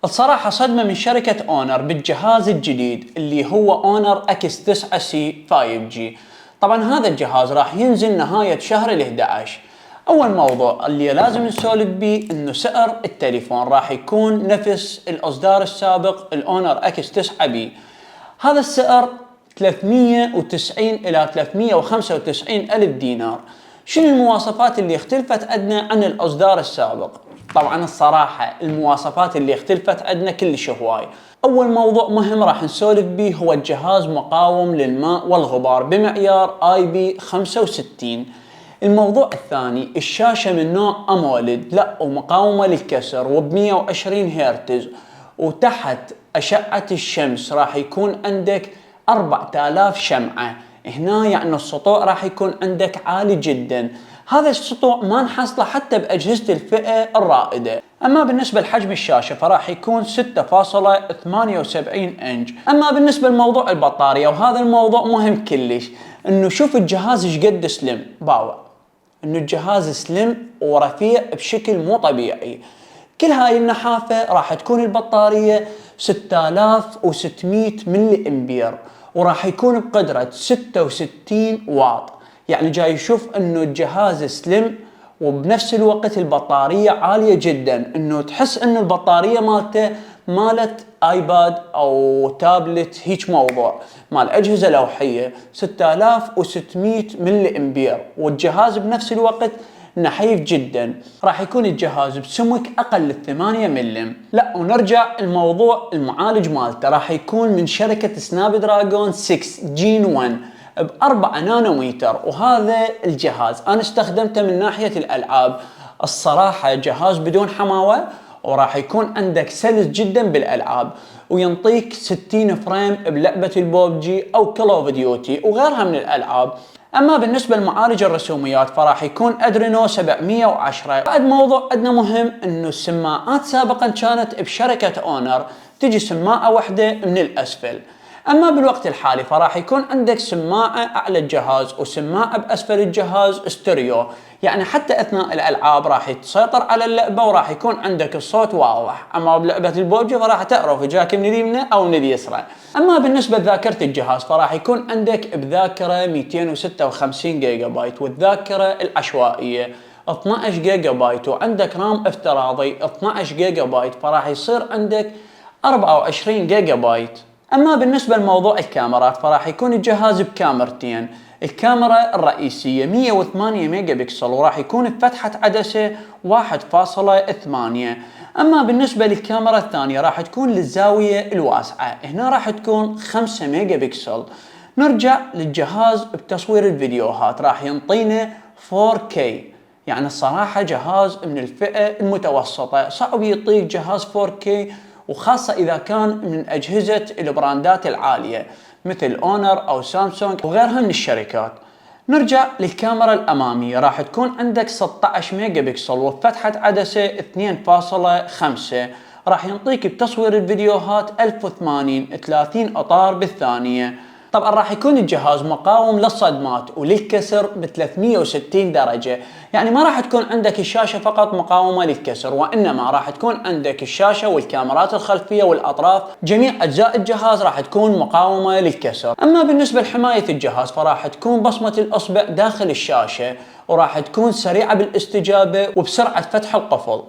الصراحة صدمة من شركة اونر بالجهاز الجديد اللي هو اونر اكس 9 سي 5G. طبعا هذا الجهاز راح ينزل نهاية شهر ال11. اول موضوع اللي لازم نسولف بيه انه سعر التليفون راح يكون نفس الاصدار السابق الاونر اكس 9 بي. هذا السعر 390 الى 395 الف دينار. شنو المواصفات اللي اختلفت عندنا عن الاصدار السابق؟ طبعا الصراحة المواصفات اللي اختلفت عندنا كلش هواي. اول موضوع مهم راح نسولف به هو الجهاز مقاوم للماء والغبار بمعيار IP65. الموضوع الثاني الشاشة من نوع اموليد لا ومقاومة للكسر وب 120 هرتز، وتحت اشعة الشمس راح يكون عندك 4000 شمعة. هنا يعني السطوع راح يكون عندك عالي جدا. هذا السطوع ما نحصله حتى بأجهزة الفئة الرائدة. اما بالنسبة لحجم الشاشة فراح يكون 6.78 انش. اما بالنسبة لموضوع البطارية وهذا الموضوع مهم كلش، انه شوف الجهاز ايش قد سلم باوع، انه الجهاز سلم ورفيع بشكل مو طبيعي. كل هاي النحافة راح تكون البطارية 6600 ملي امبير، وراح يكون بقدرة 66 واط. يعني جاي يشوف انه الجهاز سلم وبنفس الوقت البطارية عالية جدا، انه تحس انه البطارية مالته مالت ايباد او تابلت، هيج موضوع مال اجهزة لوحية. 6600 ملي امبير والجهاز بنفس الوقت نحيف جدا. راح يكون الجهاز بسمك اقل 8 ملم. لا ونرجع الموضوع المعالج مالته راح يكون من شركة سناب دراجون 6 جين 1 ب4 نانومتر. وهذا الجهاز انا استخدمته من ناحية الالعاب. الصراحة جهاز بدون حماوة، وراح يكون عندك سلس جدا بالالعاب، وينطيك 60 فريم بلعبة البوبجي او كول اوف ديوتي وغيرها من الالعاب. اما بالنسبة لمعالج الرسوميات فراح يكون ادرينو 710. بعد موضوع عندنا مهم انه السماعات سابقا كانت بشركة اونر تجي سماعة واحدة من الاسفل. اما بالوقت الحالي فراح يكون عندك سماعة اعلى الجهاز وسماعة باسفل الجهاز استيريو، يعني حتى اثناء الالعاب راح تسيطر على اللعبة وراح يكون عندك الصوت واضح. اما بلعبة البوبجي فراح تعرف جاك من اليمنى او من اليسرى. اما بالنسبة لذاكرة الجهاز فراح يكون عندك بذاكرة 256 جيجا بايت، والذاكرة العشوائية 12 جيجا بايت، وعندك رام افتراضي 12 جيجا بايت، فراح يصير عندك 24 جيجا بايت. اما بالنسبة لموضوع الكاميرات فراح يكون الجهاز بكاميرتين. الكاميرا الرئيسية 108 ميجا بكسل وراح يكون بفتحة عدسة 1.8. اما بالنسبة للكاميرا الثانية راح تكون للزاوية الواسعة، هنا راح تكون 5 ميجا بكسل. نرجع للجهاز بتصوير الفيديوهات راح ينطينا 4K. يعني الصراحة جهاز من الفئة المتوسطة، صعب يعطيك جهاز 4K، وخاصة إذا كان من أجهزة البراندات العالية مثل اونر أو سامسونج وغيرها من الشركات. نرجع للكاميرا الأمامية راح تكون عندك 16 ميجا بكسل وفتحة عدسة 2.5. راح ينطيك بتصوير الفيديوهات 1080 30 اطار بالثانية. طبعا راح يكون الجهاز مقاوم للصدمات وللكسر ب 360 درجة. يعني ما راح تكون عندك الشاشة فقط مقاومة للكسر، وإنما راح تكون عندك الشاشة والكاميرات الخلفية والأطراف، جميع أجزاء الجهاز راح تكون مقاومة للكسر. أما بالنسبة لحماية الجهاز فراح تكون بصمة الأصبع داخل الشاشة، وراح تكون سريعة بالاستجابة وبسرعة فتح القفل.